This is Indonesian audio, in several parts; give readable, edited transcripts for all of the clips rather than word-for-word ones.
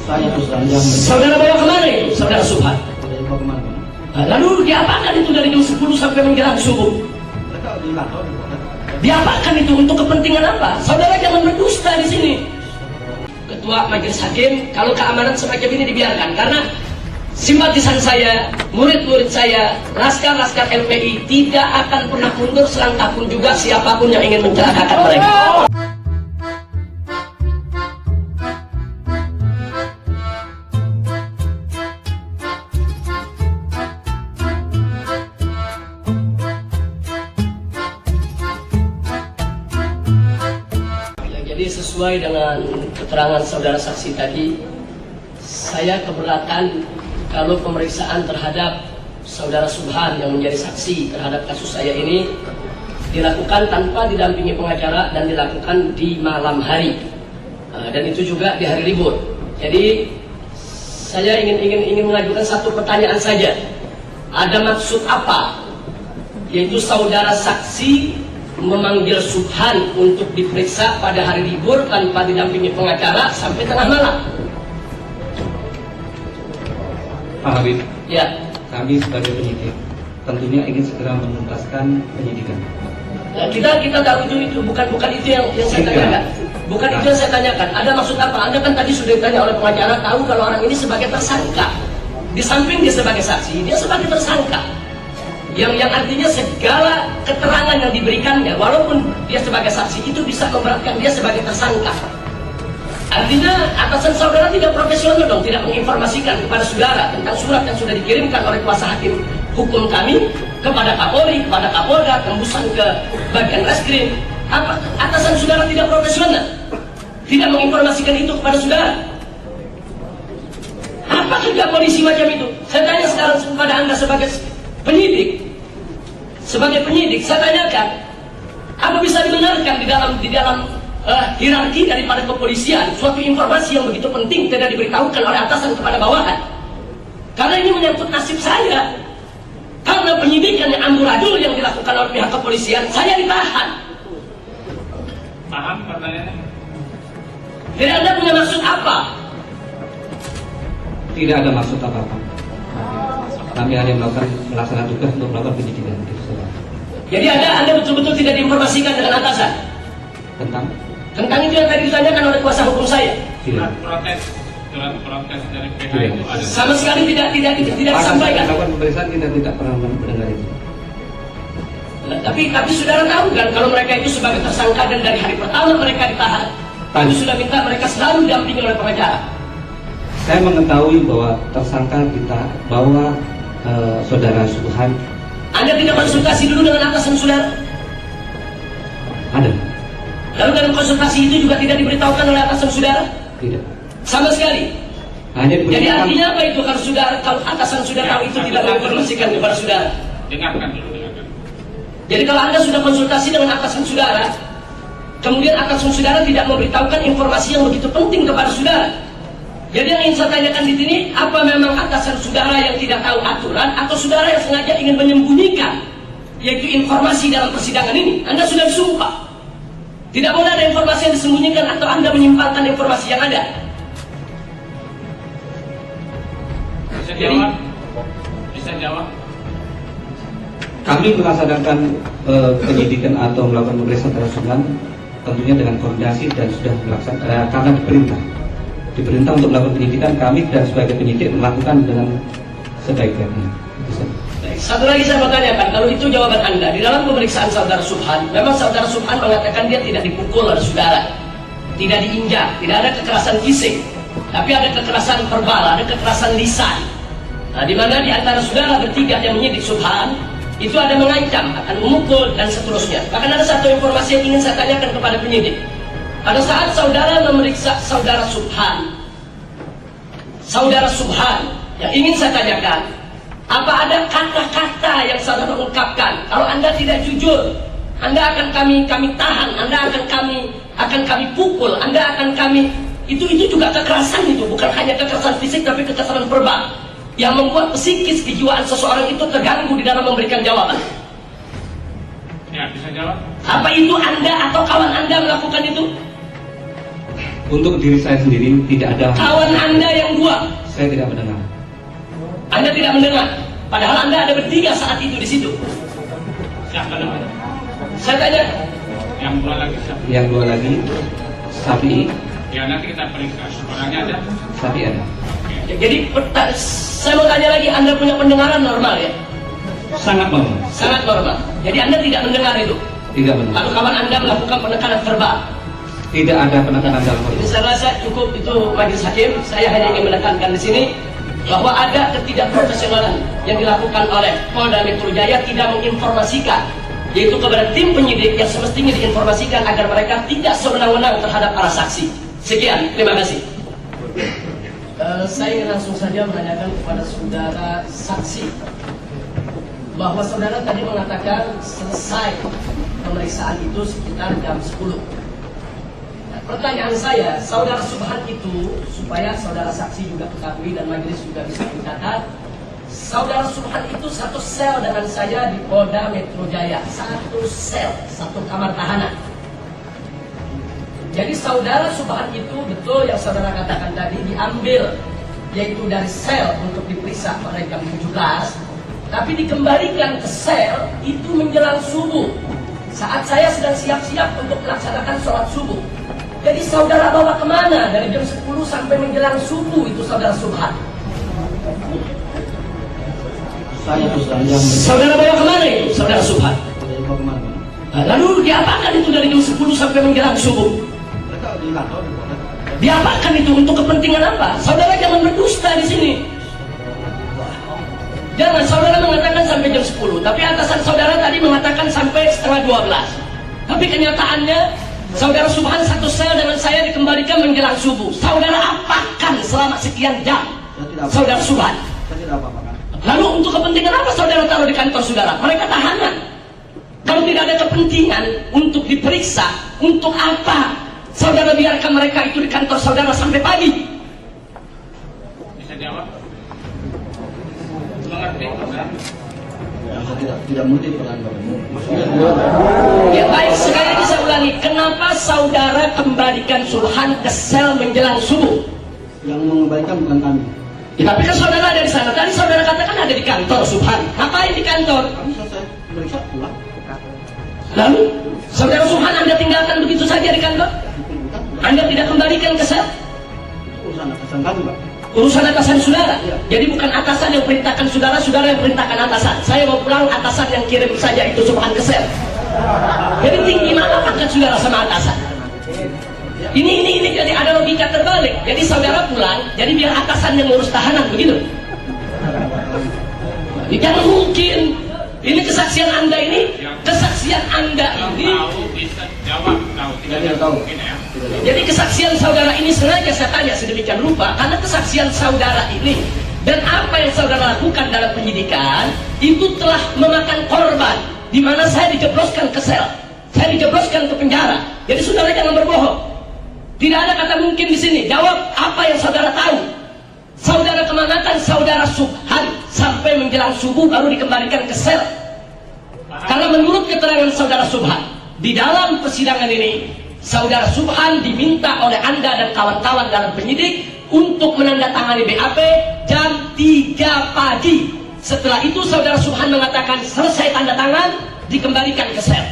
Saya Ustaz. Saudara bawa kemana itu, saudara Subhan? Bawa kemana? Lalu diapakan itu dari jam 10 sampai menjelang subuh? Mereka di kantor. Diapakan itu untuk kepentingan apa? Saudara jangan berdusta di sini. Ketua Majelis Hakim, kalau keamanan semacam ini dibiarkan, karena simpatisan saya, murid-murid saya, laskar-laskar LPI tidak akan pernah mundur selangkah pun juga siapapun yang ingin mencelakakan mereka. Jadi sesuai dengan keterangan saudara saksi tadi, saya keberatan kalau pemeriksaan terhadap saudara Subhan yang menjadi saksi terhadap kasus saya ini dilakukan tanpa didampingi pengacara dan dilakukan di malam hari, dan itu juga di hari libur. Jadi saya ingin mengajukan satu pertanyaan saja. Ada maksud apa? Yaitu saudara saksi memanggil Subhan untuk diperiksa pada hari libur tanpa didampingi pengacara sampai tengah malam. Pak Habib, Ya, kami sebagai penyidik tentunya ingin segera menuntaskan penyidikan. nah, kita tahu itu bukan itu yang saya tanyakan. Bukan itu yang saya tanyakan. Ada maksud apa? Anda kan tadi sudah ditanya oleh pengacara, tahu kalau orang ini sebagai tersangka. Di samping dia sebagai saksi, dia sebagai tersangka. Yang artinya segala keterangan yang diberikannya, walaupun dia sebagai saksi, itu bisa memberatkan dia sebagai tersangka. Artinya atasan saudara tidak profesional dong, tidak menginformasikan kepada saudara tentang surat yang sudah dikirimkan oleh kuasa hakim hukum kami kepada Kapolri, kepada Kapolda, tembusan ke bagian reskrim. Apa atasan saudara tidak profesional? Tidak menginformasikan itu kepada saudara? Apa kerja polisi macam itu? Saya tanya sekarang kepada Anda sebagai penyidik. Sebagai penyidik, saya tanyakan, apa bisa dibenarkan di dalam hierarki daripada kepolisian suatu informasi yang begitu penting tidak diberitahukan oleh atasan kepada bawahan? Karena ini menyangkut nasib saya. Karena penyidikan yang amburadul yang dilakukan oleh pihak kepolisian, saya ditahan. Paham pertanyaannya? Jadi Anda punya maksud apa? Tidak ada maksud apa-apa. Kami hanya melaksanakan tugas untuk melakukan penyidikan. Jadi Anda betul-betul tidak diinformasikan dengan atasan tentang itu yang tadi ditanyakan oleh kuasa hukum saya. Surat protes dari PH itu ada. Sama sekali tidak disampaikan. Melakukan pemeriksaan kita tidak pernah mendengar itu. Tapi saudara tahu kan kalau mereka itu sebagai tersangka dan dari hari pertama mereka ditahan, kami sudah minta mereka selalu didampingi oleh pengacara. Saya mengetahui bahwa tersangka bahwa saudara Subhan. Anda tidak konsultasi dulu dengan atasan saudara? Ada? Lalu dalam konsultasi itu juga tidak diberitahukan oleh atasan saudara? Tidak. Sama sekali. Hanya Jadi artinya apa itu kalau atasan saudara tahu itu tidak menginformasikan kepada saudara? Dengarkan dulu, dengarkan. Jadi kalau Anda sudah konsultasi dengan atasan saudara, kemudian atasan saudara tidak memberitahukan informasi yang begitu penting kepada saudara. Jadi yang ingin saya tanyakan di sini, apa memang atasan saudara yang tidak tahu aturan atau saudara yang sengaja ingin menyembunyikan yaitu informasi dalam persidangan ini? Anda sudah disumpah. Tidak boleh ada informasi yang disembunyikan atau Anda menyimpangkan informasi yang ada. Bisa jawab? Bisa jawab? Kami melaksanakan penyidikan atau melakukan pemeriksaan terhadap Subhan tentunya dengan koordinasi dan sudah melaksanakan karena diperintah untuk melakukan penyidikan, kami dan sebagai penyidik melakukan dengan sebaik-baiknya. Satu lagi saya mau tanyakan, kalau itu jawaban Anda, di dalam pemeriksaan saudara Subhan, memang saudara Subhan mengatakan dia tidak dipukul oleh saudara, tidak diinjak, tidak ada kekerasan fisik, tapi ada kekerasan verbal, ada kekerasan lisan. Nah, di mana di antara saudara bertiga yang menyidik Subhan, itu ada mengancam, akan memukul, dan seterusnya. Bahkan ada satu informasi yang ingin saya tanyakan kepada penyidik. Pada saat saudara memeriksa saudara Subhan, yang ingin saya tanyakan, apa ada kata-kata yang saudara ungkapkan? Kalau Anda tidak jujur, Anda akan kami tahan, Anda akan kami pukul, Anda akan kami itu juga kekerasan itu, bukan hanya kekerasan fisik tapi kekerasan verbal yang membuat psikis kejiwaan seseorang itu terganggu di dalam memberikan jawaban. Ya, bisa jawab? Apa itu Anda atau kawan Anda melakukan itu? Untuk diri saya sendiri tidak ada. Kawan Anda yang dua, Saya tidak mendengar. Anda tidak mendengar. Padahal Anda ada bertiga saat itu di situ. Siapa namanya? Saya tanya, Yang dua lagi siapa? Yang dua lagi, Sapi. Ya nanti kita periksa. Orangnya ada. Sapi ada. jadi saya mau tanya lagi, Anda punya pendengaran normal ya? Sangat normal. Sangat normal. Jadi Anda tidak mendengar itu. Tidak mendengar. Kalau kawan Anda melakukan penekanan verbal, Tidak ada penekanan dalam ini proses. saya rasa cukup itu majelis hakim. Saya hanya ingin menekankan di sini bahwa ada ketidakprofesionalan yang dilakukan oleh Polda Metro Jaya tidak menginformasikan, yaitu kepada tim penyidik yang semestinya diinformasikan agar mereka tidak sewenang-wenang terhadap para saksi. Sekian, terima kasih. Saya ingin langsung saja menanyakan kepada saudara saksi bahwa saudara tadi mengatakan selesai pemeriksaan itu sekitar jam 10. Pertanyaan saya, saudara Subhan itu, supaya saudara saksi juga ketahui dan majelis juga bisa mencatat, saudara Subhan itu satu sel dengan saya di Polda Metro Jaya, satu sel, satu kamar tahanan. Jadi saudara Subhan itu betul yang saudara katakan tadi diambil, yaitu dari sel untuk diperiksa pada jam 17, tapi dikembalikan ke sel itu menjelang subuh, saat saya sedang siap-siap untuk melaksanakan sholat subuh. Jadi saudara bawa kemana dari jam 10 sampai menjelang subuh itu saudara Subhan? Saya terus terang yang Saudara bawa kemana itu saudara Subhan? tidak dibawa kemana. Lalu diapakan itu dari jam 10 sampai menjelang subuh? Mereka di kantor di Polda. Diapakan itu untuk kepentingan apa? Saudara jangan berdusta di sini. Jangan, saudara mengatakan sampai jam 10, tapi atasan saudara tadi mengatakan sampai setengah 12. Tapi kenyataannya saudara Subhan satu sel dengan saya dikembalikan menjelang subuh. Saudara apakan selama sekian jam? Saya tidak apa. Saudara Subhan. Saya tidak apa-apa. Lalu untuk kepentingan apa saudara taruh di kantor saudara? Mereka tahanan. Kalau tidak ada kepentingan untuk diperiksa, untuk apa saudara biarkan mereka itu di kantor saudara sampai pagi? Bisa jawab? Mengerti, Pak? Saya tidak mengerti pertanyaan Bapak. Maksudnya Ya baik, sekali lagi saya ulangi, kenapa saudara kembalikan Subhan ke sel menjelang subuh? yang mengembalikan bukan kami. Ya, tapi kan saudara ada di sana. Tadi saudara katakan ada di kantor Subhan. Ngapain di kantor? Kami selesai meriksa pulang. Lalu saudara Subhan Anda tinggalkan begitu saja di kantor? Bukan. Anda tidak kembalikan ke sel? Urusan atasan kami, Pak. Urusan atasan saudara. Jadi bukan atasan yang perintahkan saudara, saudara yang perintahkan atasan. Saya mau pulang, atasan yang kirim saja itu Subhan ke sel. Jadi tinggi mana pangkat saudara sama atasan? Ini jadi ada logika terbalik. Jadi saudara pulang, jadi biar atasan yang ngurus tahanan begitu. Jangan mungkin. Ini kesaksian Anda ini, kesaksian Anda Kalau ini. tahu bisa jawab, tahu Tidak tahu. mungkin ya. Jadi kesaksian saudara ini sengaja saya tanya sedemikian rupa karena kesaksian saudara ini dan apa yang saudara lakukan dalam penyidikan itu telah memakan korban, di mana saya dijebloskan ke sel, saya dijebloskan ke penjara. Jadi saudara jangan berbohong. Tidak ada kata mungkin di sini. Jawab apa yang saudara tahu. Saudara kemanakan saudara Subhan sampai menjelang subuh baru dikembalikan ke sel. Karena menurut keterangan saudara Subhan di dalam persidangan ini, saudara Subhan diminta oleh Anda dan kawan-kawan dalam penyidik untuk menandatangani BAP jam 3 pagi. Setelah itu saudara Subhan mengatakan selesai tanda tangan, dikembalikan ke sel.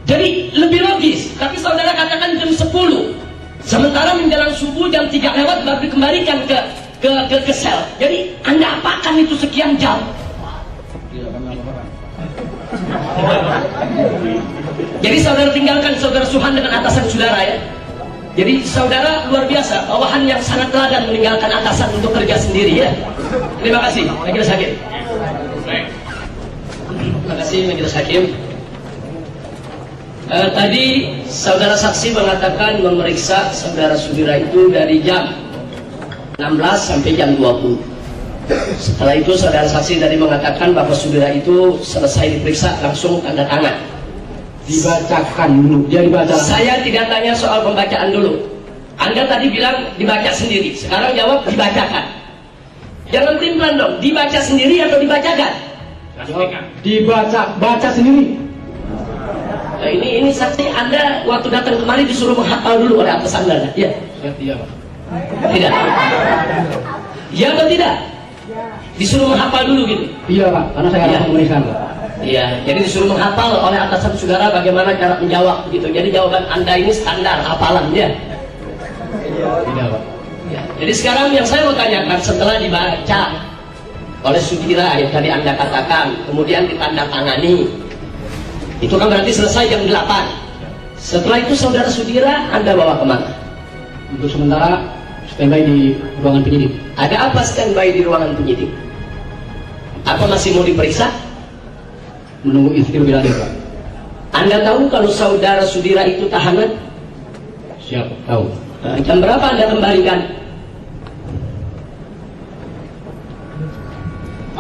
Jadi lebih logis, tapi saudara katakan jam 10. Sementara menjelang subuh jam 3 lewat baru dikembalikan ke sel. Jadi Anda apakan itu sekian jam? Tidak kami apa-apa. Jadi saudara tinggalkan saudara Subhan dengan atasan saudara ya. Jadi saudara luar biasa, bawahan yang sangat teladan meninggalkan atasan untuk kerja sendiri ya. Terima kasih, Majelis Hakim. Baik. Terima kasih Majelis Hakim. Tadi saudara saksi mengatakan memeriksa saudara Sudira itu dari jam 16 sampai jam 20. Setelah itu saudara saksi tadi mengatakan bahwa Sudira itu selesai diperiksa langsung tanda tangan. Dibacakan dulu. Dia dibaca. Saya tidak tanya soal pembacaan dulu. Anda tadi bilang dibaca sendiri. Sekarang jawab dibacakan. Jangan timplan dong. Dibaca sendiri atau dibacakan? Pastikan. Baca sendiri. Nah, ini saksi Anda waktu datang kemari disuruh menghafal dulu oleh atasan Anda. Ya. Iya, Pak. Tidak. Iya atau tidak? Disuruh menghafal dulu gitu. Iya, Pak. Karena saya Iya. akan pemeriksaan, Pak. Iya, jadi disuruh menghafal oleh atasan saudara bagaimana cara menjawab gitu. Jadi jawaban Anda ini standar hafalan ya. Tidak, Pak. Ya, jadi sekarang yang saya mau tanyakan setelah dibaca oleh Sudira yang tadi Anda katakan, kemudian ditandatangani, itu kan berarti selesai jam 8. Setelah itu saudara Sudira Anda bawa kemana? Untuk sementara standby di ruangan penyidik. Ada apa standby di ruangan penyidik? Apa masih mau diperiksa? Menunggu istri lebih lanjut, Pak. Anda tahu kalau saudara Sudira itu tahanan? Siap, tahu. Nah, jam berapa Anda kembalikan?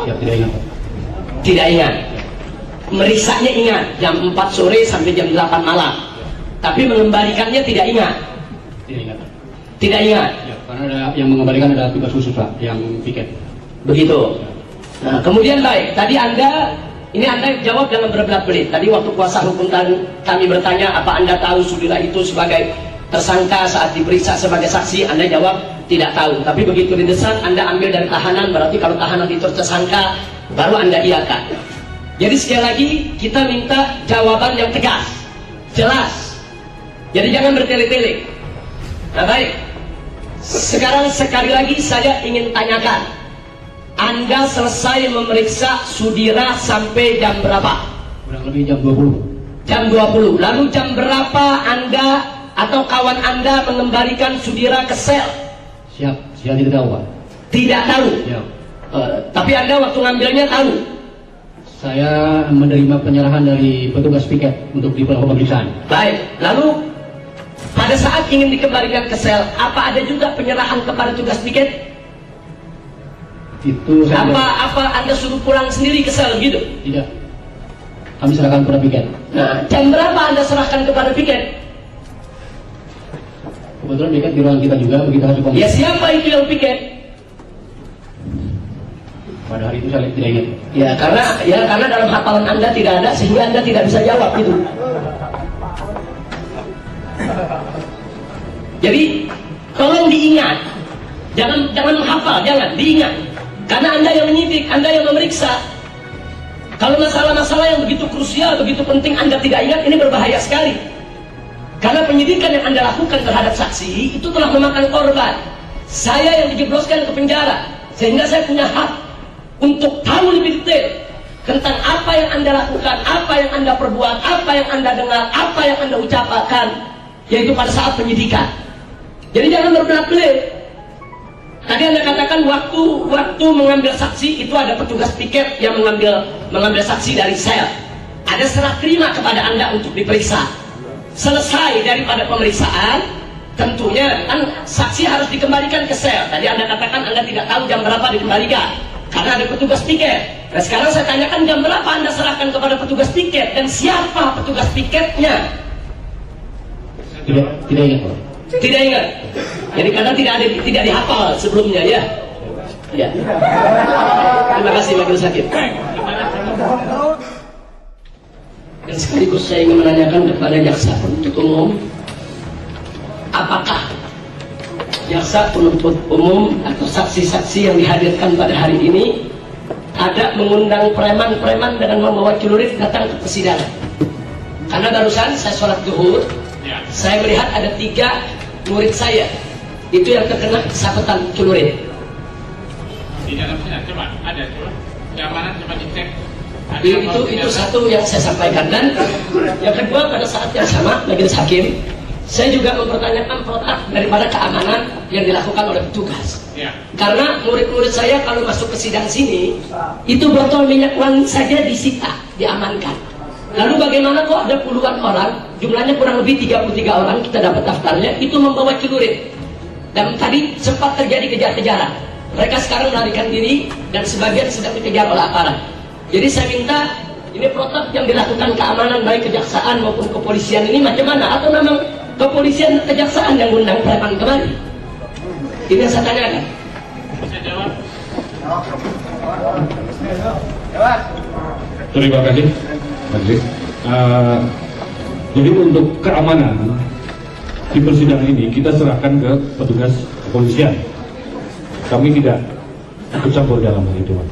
Siap, tidak ingat, Pak. Tidak ingat. Meriksanya ingat, jam 4 sore sampai jam 8 malam. Tapi mengembalikannya tidak ingat. Tidak ingat, Pak. Tidak ingat. Ya, karena ada yang mengembalikan ada tugas khusus, Pak, yang piket. Begitu. Nah, kemudian baik, tadi Anda jawab dengan berbelit-belit. Tadi waktu kuasa hukum kami bertanya, apa Anda tahu Sudira itu sebagai tersangka saat diperiksa sebagai saksi? Anda jawab tidak tahu. Tapi begitu didesak, Anda ambil dari tahanan, berarti kalau tahanan itu tersangka, baru Anda iakan. Jadi sekali lagi, kita minta jawaban yang tegas, jelas. Jadi jangan bertele-tele. Nah baik, sekarang sekali lagi saya ingin tanyakan, Anda selesai memeriksa Sudira sampai jam berapa? Kurang lebih jam 20. Jam 20. Lalu jam berapa Anda atau kawan Anda mengembalikan Sudira ke sel? Siap, tidak tahu, Pak. Tidak tahu. Siap. Tapi Anda waktu ngambilnya tahu. Saya menerima penyerahan dari petugas piket untuk dilakukan pemeriksaan. Baik. Lalu pada saat ingin dikembalikan ke sel, apa ada juga penyerahan kepada tugas piket? Itu saya Apa Anda suruh pulang sendiri ke sel gitu? tidak. Kami serahkan kepada piket. Nah, jam berapa Anda serahkan kepada piket? Kebetulan piket di ruangan kita juga, begitu hasil Ya pemeriksaan. siapa itu yang piket? Pada hari itu saya tidak ingat. Ya karena dalam hafalan Anda tidak ada sehingga Anda tidak bisa jawab itu. Jadi tolong diingat, jangan menghafal, jangan diingat. Karena Anda yang menyidik, Anda yang memeriksa. Kalau masalah-masalah yang begitu krusial, begitu penting Anda tidak ingat, ini berbahaya sekali. Karena penyidikan yang Anda lakukan terhadap saksi itu telah memakan korban. Saya yang dijebloskan ke penjara, sehingga saya punya hak untuk tahu lebih detail tentang apa yang Anda lakukan, apa yang Anda perbuat, apa yang Anda dengar, apa yang Anda ucapkan, yaitu pada saat penyidikan. Jadi jangan berbelit-belit. Tadi Anda katakan waktu mengambil saksi itu ada petugas piket yang mengambil saksi dari sel. Ada serah terima kepada Anda untuk diperiksa. Selesai daripada pemeriksaan, tentunya kan saksi harus dikembalikan ke sel. Tadi Anda katakan Anda tidak tahu jam berapa dikembalikan karena ada petugas piket. Nah sekarang saya tanyakan jam berapa Anda serahkan kepada petugas piket dan siapa petugas piketnya? Tidak ingat, Pak. Tidak ingat. Jadi karena tidak dihafal sebelumnya ya. Ya. Terima kasih Majelis Hakim. Dan sekaligus saya ingin menanyakan kepada jaksa penuntut umum, apakah jaksa penuntut umum atau saksi-saksi yang dihadirkan pada hari ini ada mengundang preman-preman dengan membawa celurit datang ke persidangan? Karena barusan saya sholat zuhur, saya melihat ada 3 murid saya itu yang terkena sabetan celurit. Di dalam sidang coba ada coba keamanan coba dicek. Itu satu yang saya sampaikan. Dan yang kedua, pada saat yang sama Majelis Hakim, saya juga mempertanyakan protap daripada keamanan yang dilakukan oleh petugas. Ya. Karena murid-murid saya kalau masuk ke sidang sini, itu botol minyak wangi saja disita, diamankan. Lalu bagaimana kok ada puluhan orang, jumlahnya kurang lebih 33 orang, kita dapat daftarnya, itu membawa celurit. Dan tadi sempat terjadi kejar-kejaran. Mereka sekarang melarikan diri dan sebagian sedang dikejar oleh aparat. Jadi saya minta, ini protap yang dilakukan keamanan baik kejaksaan maupun kepolisian ini macam mana? Atau memang kepolisian dan kejaksaan yang undang preman kemari? Ini yang saya tanyakan. Bisa jawab. Terima kasih, Majelis. Jadi untuk keamanan di persidangan ini kita serahkan ke petugas kepolisian. Kami tidak ikut campur dalam hal itu, Pak.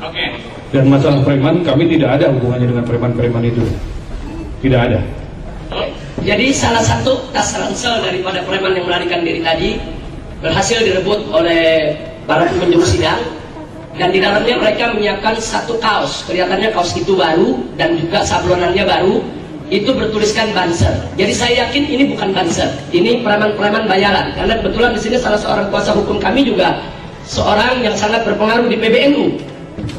Oke. Dan masalah preman, kami tidak ada hubungannya dengan preman-preman itu. Tidak ada. Jadi salah satu tas ransel daripada preman yang melarikan diri tadi berhasil direbut oleh para pengunjung sidang, dan di dalamnya mereka menyiapkan satu kaos, kelihatannya kaos itu baru dan juga sablonannya baru, itu bertuliskan Banser. Jadi saya yakin ini bukan Banser, ini preman-preman bayaran, karena kebetulan di sini salah seorang kuasa hukum kami juga seorang yang sangat berpengaruh di PBNU.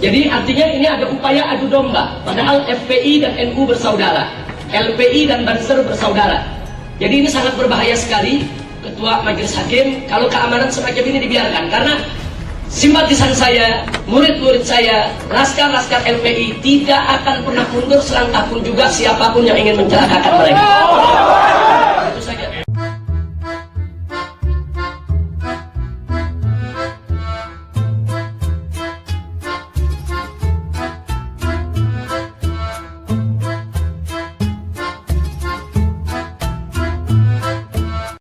Jadi artinya ini ada upaya adu domba, padahal FPI dan NU bersaudara, LPI dan Banser bersaudara. Jadi ini sangat berbahaya sekali, Ketua Majelis Hakim, kalau keamanan semacam ini dibiarkan, karena simpatisan saya, murid-murid saya, laskar-laskar LPI tidak akan pernah mundur selangkah pun juga siapapun yang ingin mencelakakan mereka.